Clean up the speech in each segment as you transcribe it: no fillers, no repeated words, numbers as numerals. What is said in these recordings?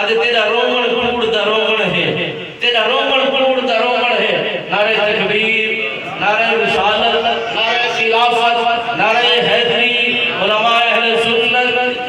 آج تیرا رومن کوڑ دا رومن ہے، تیرا رومن کوڑ دا رومن ہے. نعرہ تکبیر، نعرہ رسالت، نعرہ خلافت، نعرہ حیدری، علماء اہل سنت.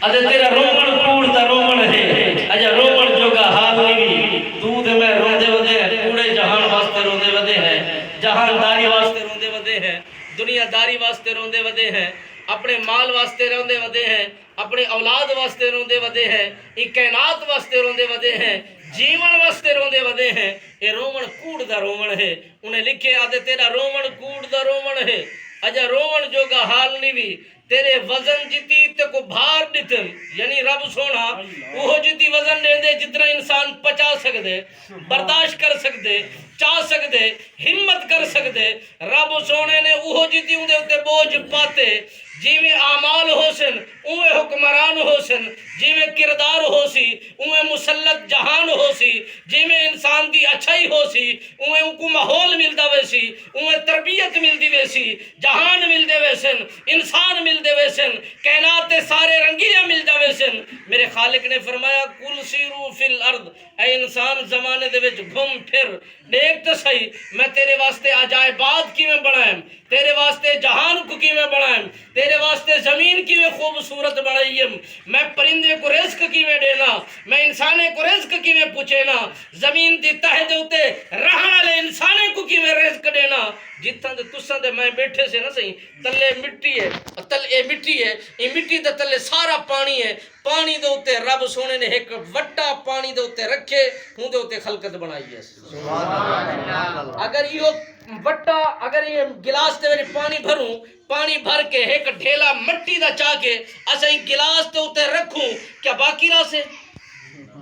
آج تیرا رومن کوڑ دا رومن ہے، آج رومن جو کا حال نہیں دودھ میں روندے ودے ہیں، پورے جہان واسطے روندے ودے ہیں، جہان داری واسطے روندے ودے ہیں، دنیا داری واسطے روندے ودے ہیں، اپنے مال واسطے روندے ودے ہیں، اپنے اولاد واسطے روندے ودے ہیں، ایک کائنات واسطے روندے ودے ہیں، جیون واسطے روندے ودے ہیں. یہ رومن کوڑ دا رومن ہے. انہیں لکھے آدھے تیرا رومن کوڑ دا رومن ہے. اجا رومن جو کا حال نہیں بھی تیرے وزن جتی تے کو بھار دیتن، یعنی رب سونا وہ جتی وزن دے دے جتنا انسان پچا سکتے، برداشت کر سکتے، چاہ سکتے، ہمت کر سکتے. رب سونے نے وہ جتی اندے اتے بوجھ پاتے، جی میں اعمال ہو سن اوے حکمران ہو سن، جی میں کردار ہو سی اوے مسلط جہان ہو سی، جی میں انسان دی اچھائی ہو سی اوے ان کو ماحول ملدا ویسی، اوے تربیت ملدی ویسی، جہان ملدے ویسن، انسان ملدے ویسن، کائنات سارے رنگیاں ملدا ویسن. میرے خالق نے فرمایا کل سیرو فی الارض، اے انسان زمانے دے وچ گھوم پھر دیکھ تو صحیح میں تیرے واسطے عجائبات کی میں بنائیں، تیرے واسطے جہان کو کی میں بنائیں، تیرے واسطے زمین کی میں خوبصورت بنائیم، میں پرندے کو رزق کی میں دینا، میں انسانے کو رزق کی میں پوچھینا، زمین دی تہہ دے اتے رہن والے انسانے کو کی میں رزق دینا. جتنا دے تساں دے میں بیٹھے سے نہ صحیح تلے مٹی ہے، تل اے مٹی ہے، یہ مٹی دے تلے سارا پانی ہے. پانی دے اتے رب سونے نے ایک وڈا پانی دے اتے رکھے ہوں دے اتے خلقت بنائی ہے. اگر یہ وڈا اگر یہ گلاس دے میں پانی بھروں، پانی بھر کے ایک ڈھیلا مٹی دا چاہ کے اسا ہی گلاس دے اتے رکھوں، کیا باقی رہا سے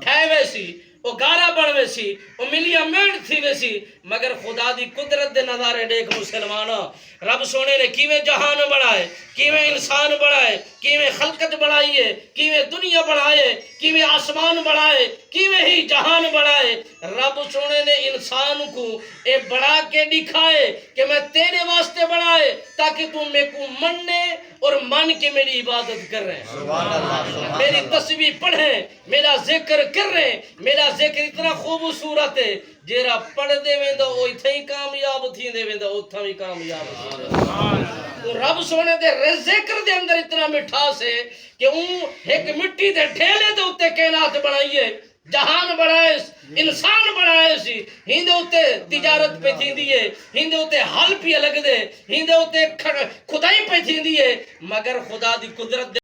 کھائے ویسی وہ گارا بن ویسی وہ ملیا میڈ تھی ویسی. مگر خدا دی قدرت دے نظارے دیکھ مسلمانہ، رب سونے نے کیویں جہان بنائے، کیویں انسان بنائے، کیویں خلقت بنائیے، کیویں دنیا بنائے، کیویں آسمان بنائے، کیویں ہی جہان بنائے. رب سونے نے انسان کو اے بڑا کے دکھائے کہ میں تیرے واسطے بنائے تاکہ تم میں کو مننے اور مان کے میری عبادت کر رہے ہیں، میری تسبیح پڑھیں، میرا ذکر کر رہے ہیں. میرا ذکر اتنا خوبصورت ہے جیرا پڑھ دے ویندہ وہ اتھا ہی کامیاب تھی دے ویندہ اتھا ہی کامیاب تھی دے. رب سونے دے ذکر دے اندر اتنا مٹھاس ہے کہ اون ایک مٹی دے ڈھیلے دے اتے کائنات بنائیے، جہان بنائے، انسان بنائے سی. ہندے اتے تجارت پہ تھی دیئے، ہندے اتے حل پہ لگ دے، ہندے اتے خدائی پہ تھی دیئے، مگر خدا دی قدرت